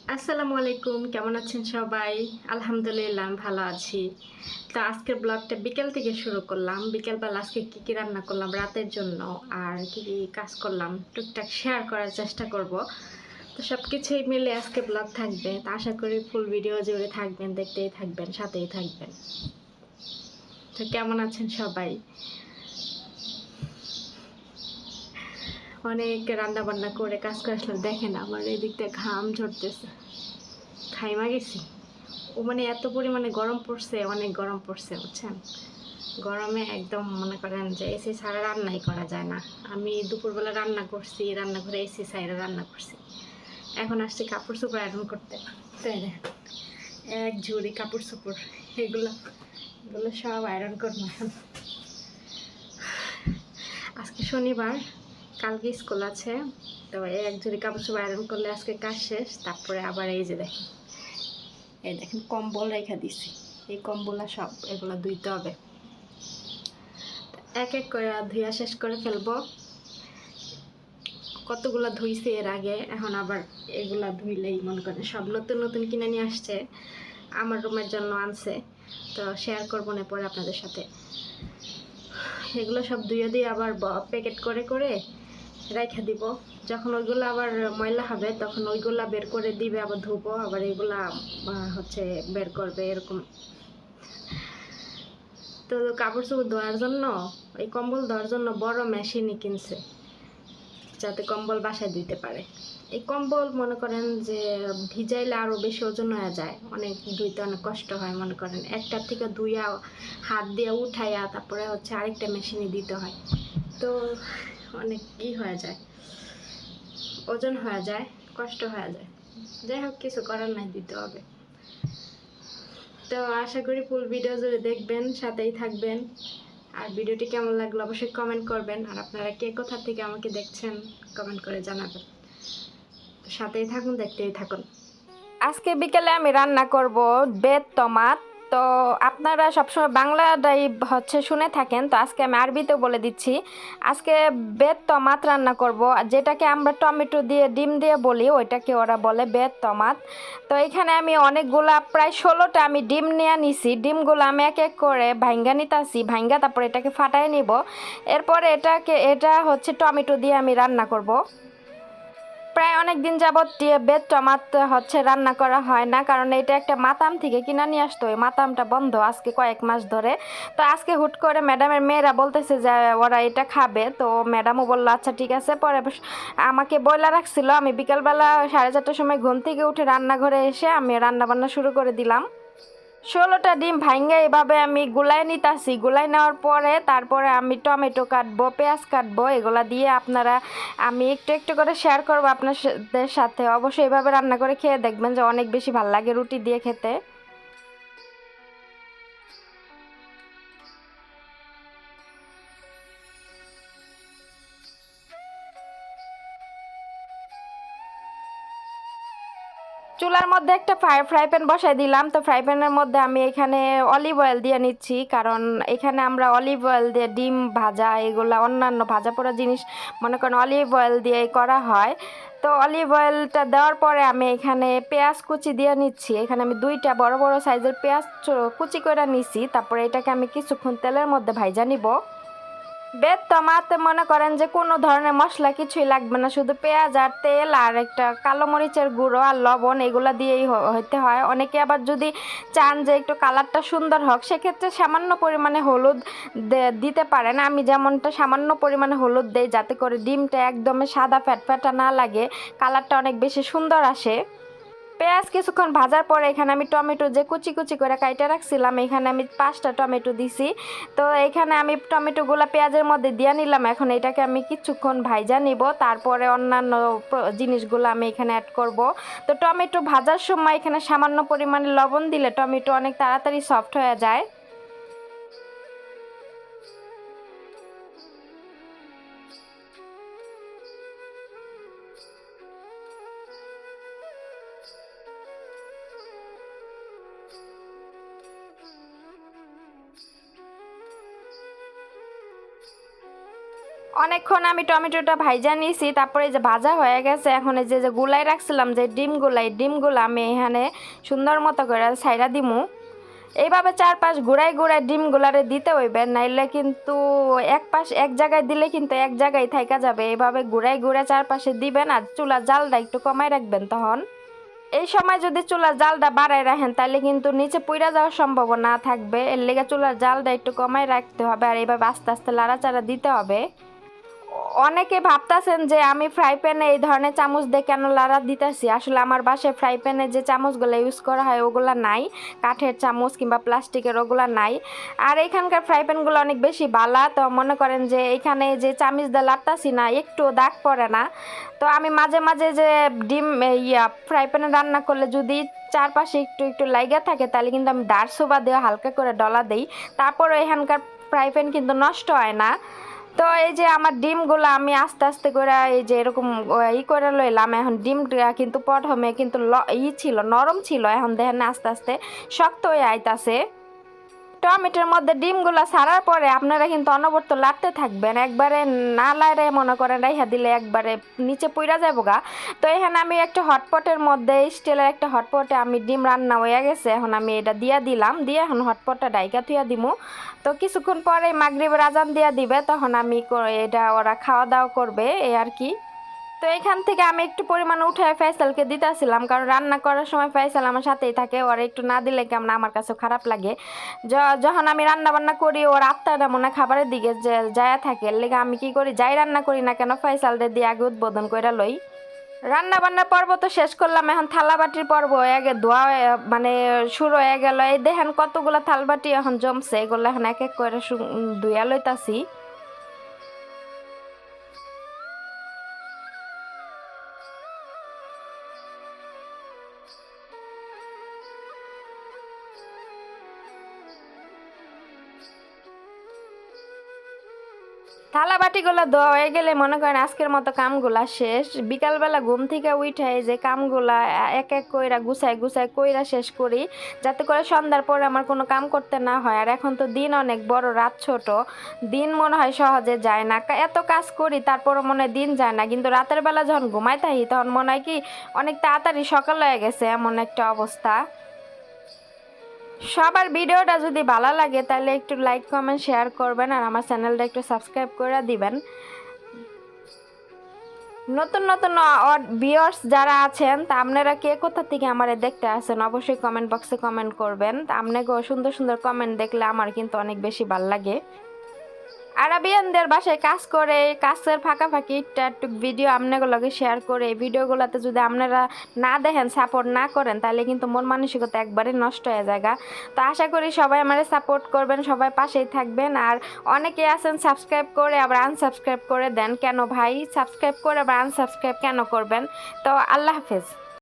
আসসালামু আলাইকুম। কেমন আছেন সবাই? আলহামদুলিল্লাহ আমি ভালো আছি। তো আজকের ব্লগটা বিকেল থেকে শুরু করলাম। বিকেলবেলা আজকে কি রান্না করলাম রাতের জন্য আর কি কাজ করলাম টুকটাক শেয়ার করার চেষ্টা করব। তো সবকিছুই মিলে আজকে ব্লগ থাকবে। তো আশা করি ফুল ভিডিও জুড়ে থাকবেন, দেখতেই থাকবেন, সাথেই থাকবেন। তো কেমন আছেন সবাই? অনেক রান্না বান্না করে কাজ করে আসলে দেখেন আমার এদিক দিয়ে ঘাম ঝরতেছে। ঘাইমা গেছি। ও মানে এত পরিমাণে গরম পড়ছে, অনেক গরম পড়ছে বুঝছেন। গরমে একদম মনে করেন যে এসি ছাড়া রান্নাই করা যায় না। আমি দুপুরবেলা রান্না করছি, রান্নাঘরে এসি ছাড়া রান্না করছি। এখন আসছি কাপড় চোপড় আয়রন করতে। তাই দেখেন এক ঝুড়ি কাপড় চোপড়, এগুলো এগুলো সব আয়রন করবো এখন। আজকে শনিবার, কালকে স্কুল আছে। তো এক ঝুড়ি কাপড় চোপড় আয়রন করলে আজকে কাজ শেষ। তারপরে আবার এই দেখেন কম্বল রেখে দিছি। এই কম্বলা সব এগুলো ধুইতে হবে। এক এক করে ধুইয়া শেষ করে ফেলবো। কতগুলা ধুইছি এর আগে, এখন আবার এগুলা ধুইলেই মনে করেন সব নতুন নতুন কিনে নিয়ে আসছে, আমার রুমের জন্য আনছে। তো শেয়ার করবো না পরে আপনাদের সাথে। এগুলো সব ধুয়ে দিয়ে আবার প্যাকেট করে করে রেখে দিব। যখন ওইগুলো আবার ময়লা হবে তখন ওইগুলা বের করে দিবে, আবার ধুবো, আবার এগুলা হচ্ছে বের করবে এরকম। তো কাপড় চোপড় ধোয়ার জন্য, এই কম্বল ধোয়ার জন্য বড় মেশিনই কিনছে, যাতে কম্বল বাসায় দিতে পারে। এই কম্বল মনে করেন যে ভিজাইলে আরও বেশি ওজন হয়ে যায়, অনেক ধুইতে অনেক কষ্ট হয়। মনে করেন একটার থেকে ধুইয়া হাত দিয়ে উঠাইয়া তারপরে হচ্ছে আরেকটা মেশিনে দিতে হয়। তো অনেক হয়ে যায়, ওজন হয়ে যায়, কষ্ট হয়ে যায়। যাই হোক, কিছু করার নাই, দিতে হবে। তো আশা করি ফুল ভিডিও জুড়ে দেখবেন, সাথেই থাকবেন। আর ভিডিওটি কেমন লাগলো অবশ্যই কমেন্ট করবেন। আর আপনারা কে কোথা থেকে আমাকে দেখছেন কমেন্ট করে জানাবেন। সাথেই থাকুন, দেখতেই থাকুন। আজকে বিকেলে আমি রান্না করব বেত টমাট। তো আপনারা সবসময় বাংলাটাই হচ্ছে শুনে থাকেন, তো আজকে আমি আরবিতেও বলে দিচ্ছি। আজকে বেত টমাট রান্না করব, যেটাকে আমরা টমেটো দিয়ে ডিম দিয়ে বলি, ওইটাকে ওরা বলে বেত টমাট। তো এখানে আমি অনেকগুলা প্রায় 16টা আমি ডিম নিয়ে নিছি। ডিমগুলো আমি এক এক করে ভাঙ্গা নিতেছি, ভাঙ্গা তারপরে এটাকে ফাটাই নিব। এরপরে এটা হচ্ছে টমেটো দিয়ে আমি রান্না করব। প্রায় অনেক দিন যাবৎ বেত টমাট হচ্ছে রান্না করা হয় না, কারণ এটা একটা মাতাম থেকে কিনা নিয়ে আসতো, ওই মাতামটা বন্ধ আজকে কয়েক মাস ধরে। তো আজকে হুট করে ম্যাডামের মেয়েরা বলতেছে যে ওরা এটা খাবে, তো ম্যাডামও বললো আচ্ছা ঠিক আছে। পরে আমাকে বইলা রাখছিল, আমি বিকালবেলা 4:30টার সময় ঘুম থেকে উঠে রান্নাঘরে এসে আমি রান্না বান্না শুরু করে দিলাম। 16টা ডিম ভাঙ্গে এভাবে আমি গুলাই নিতাছি। গুলাই নেওয়ার পরে তারপরে আমি টমেটো কাটবো, পেঁয়াজ কাটবো, এগুলা দিয়ে আমি একটু একটু করে শেয়ার করবো আপনাদের সাথে। অবশ্যই এভাবে রান্না করে খেয়ে দেখবেন যে অনেক বেশি ভালো লাগে রুটি দিয়ে খেতে। চুলার মধ্যে একটা ফ্রাই প্যান বসাই দিলাম। তো ফ্রাই প্যানের মধ্যে আমি এখানে অলিভ অয়েল দিয়ে নিচ্ছি, কারণ এখানে আমরা অলিভ অয়েল দিয়ে ডিম ভাজা এগুলা অন্যান্য ভাজা পোড়া জিনিস মনে করেন অলিভ অয়েল দিয়ে করা হয়। তো অলিভ অয়েলটা দেওয়ার পরে আমি এখানে পেঁয়াজ কুচি দিয়ে নিচ্ছি। এখানে আমি 2টা বড় বড় সাইজের পেঁয়াজ কুচি করে নিছি। তারপরে এটাকে আমি কিছুক্ষণ তেলের মধ্যে ভাইজা নিব। বেত টমাতে মনে করেন যে কোনো ধরনের মশলা কিছুই লাগবে না, শুধু পেঁয়াজ আর তেল আর একটা কালো মরিচের গুঁড়ো আর লবণ, এগুলা দিয়েই হইতে হয়। অনেকে আবার যদি চান যে একটু কালারটা সুন্দর হোক, সেক্ষেত্রে সামান্য পরিমাণে হলুদ দিতে পারেন। আমি যেমনটা সামান্য পরিমাণে হলুদ দেই, যাতে করে ডিমটা একদমই সাদা ফ্যাটফ্যাটা না লাগে, কালারটা অনেক বেশি সুন্দর আসে। পেঁয়াজ কিছুক্ষণ ভাজার পরে এখানে আমি টমেটো যে কুচি কুচি করে কাইটে রাখছিলাম, এখানে আমি 5টা টমেটো দিছি। তো এখানে আমি টমেটোগুলো পেঁয়াজের মধ্যে দিয়ে নিলাম। এখন এটাকে আমি কিছুক্ষণ ভাজা নিব, তারপরে অন্যান্য জিনিসগুলো আমি এখানে অ্যাড করব। তো টমেটো ভাজার সময় এখানে সামান্য পরিমাণে লবণ দিলে টমেটো অনেক তাড়াতাড়ি সফট হয়ে যায়। অনেকক্ষণ আমি টমেটোটা ভাইজা নিয়েছি, তারপরে যে ভাজা হয়ে গেছে। এখন এই যে গুলাই রাখছিলাম যে ডিমগুলো আমি এখানে সুন্দর মতো করে ছাইড়া দিমু। এইভাবে চারপাশ ঘুরাই ডিমগুলারে দিতে হইবে, নাইলে কিন্তু এক জায়গায় দিলে কিন্তু এক জায়গায় থাইকা যাবে। এইভাবে ঘুরাই চারপাশে দিবেন, আর চুলার জালটা একটু কমাই রাখবেন। তখন এই সময় যদি চুলার জালটা বাড়াই রাখেন তাহলে কিন্তু নিচে পুড়া যাওয়ার সম্ভাবনা থাকবে। এর লেগে চুলার জালটা একটু কমাই রাখতে হবে, আর এইভাবে আস্তে আস্তে লাড়াচাড়া দিতে হবে। অনেকে ভাবতাছেন যে আমি ফ্রাই প্যানে এই ধরনের চামচ দিয়ে কেন লাড়া দিতেছি। আসলে আমার বাসায় ফ্রাই প্যানে যে চামচগুলো ইউজ করা হয় ওগুলা নাই, কাঠের চামচ কিংবা প্লাস্টিকের ওগুলা নাই। আর এইখানকার ফ্রাই প্যানগুলো অনেক বেশি বালা, তো মনে করেন যে এখানে যে চামচ দিয়ে লাড়তাছি না, একটু দাগ পড়ে না। তো আমি মাঝে মাঝে যে ফ্রাই প্যানে রান্না করলে যদি চারপাশে একটু একটু লাইগা থাকে তাহলে কিন্তু আমি দাঁড় সোবা দিয়ে হালকা করে ডলা দিই, তারপরে এখানকার ফ্রাই প্যান কিন্তু নষ্ট হয় না। তো এই যে আমার ডিমগুলো আমি আস্তে আস্তে করে এই যে এরকম করে লইলাম। এখন ডিমটা কিন্তু প্রথমে কিন্তু ছিল নরম ছিল, এখন দেখেন আস্তে আস্তে শক্ত হয়ে আইতাছে। টমেটোর মধ্যে ডিমগুলো ছাড়ার পরে আপনারা কিন্তু অনবরত লাড়তে থাকবেন, একবারে না লাড়ে মনে করেন রাইহা দিলে একবারে নিচে পুইরা যাবো গা। তো এখানে আমি একটা হটপটের মধ্যে, স্টিলের একটা হটপটে আমি ডিম রান্না হয়ে গেছে, এখন আমি এটা দিয়া দিলাম, দিয়ে এখন হটপটটা ডাইকা থুয়া দিমু। তো কিছুক্ষণ পরে মাগরিবের আজান দিয়া দিবে, তখন আমি এটা ওরা খাওয়া দাওয়া করবে এই আর কি। তো এখান থেকে আমি একটু পরিমাণে উঠে ফয়সালকে দিতেছিলাম, কারণ রান্না করার সময় ফয়সাল আমার সাথেই থাকে, ওর একটু না দিলে কেমন আমার কাছে খারাপ লাগে। যখন আমি রান্না বান্না করি ওর আত্মাটা মনে খাবারের দিকে যায় থাকে, লেগে আমি কি করি, যাই রান্না করি না কেন ফয়সালদের দিয়ে আগে উদ্বোধন করে লই। রান্না বান্নার পর্ব তো শেষ করলাম, এখন থালা বাটির পর্ব আগে ধোয়া মানে শুরু হয়ে গেল। এই দেখেন কতগুলো থালবাটি এখন জমছে, এগুলো এখন এক এক করে ধুয়া লইতাছি। থালা বাটিগুলো ধোয়া হয়ে গেলে মনে করেন আজকের মতো কামগুলা শেষ। বিকালবেলা ঘুম থেকে উঠে যে কামগুলা এক এক কইরা গুছাই কইরা শেষ করি, যাতে করে সন্ধ্যার পরে আমার কোনো কাম করতে না হয়। আর এখন তো দিন অনেক বড়, রাত ছোট, দিন মনে হয় সহজে যায় না। এত কাজ করি তারপরও মনে হয় দিন যায় না, কিন্তু রাতের বেলা যখন ঘুমাই থাকি তখন মনে হয় কি অনেক তাড়াতাড়ি সকাল হয়ে গেছে, এমন একটা অবস্থা। সবার ভিডিওটা যদি ভালো লাগে তাহলে একটু লাইক কমেন্ট শেয়ার করবেন, আর আমার চ্যানেলটা একটু সাবস্ক্রাইব করে দিবেন। নতুন নতুন ভিউয়ার্স যারা আছেন তা আপনারা কে কোথা থেকে আমারে দেখতে আসেন অবশ্যই কমেন্ট বক্সে কমেন্ট করবেন। আপনাকে সুন্দর সুন্দর কমেন্ট দেখলে আমার কিন্তু অনেক বেশি ভালো লাগে। আরাবিয়ানদের বাসায় কাজ করে কাজের ফাঁকাফাঁকি একটু ভিডিও আপনাগুলোকে শেয়ার করে, এই ভিডিওগুলোতে যদি আপনারা না দেখেন, সাপোর্ট না করেন, তাহলে কিন্তু মন মানসিকতা একবারে নষ্ট হয়ে যায়। তো আশা করি সবাই আমারে সাপোর্ট করবেন, সবাই পাশেই থাকবেন। আর অনেকে আছেন সাবস্ক্রাইব করে আবার আনসাবস্ক্রাইব করে দেন, কেন ভাই সাবস্ক্রাইব করে আবার আনসাবস্ক্রাইব কেন করবেন? তো আল্লাহ হাফেজ।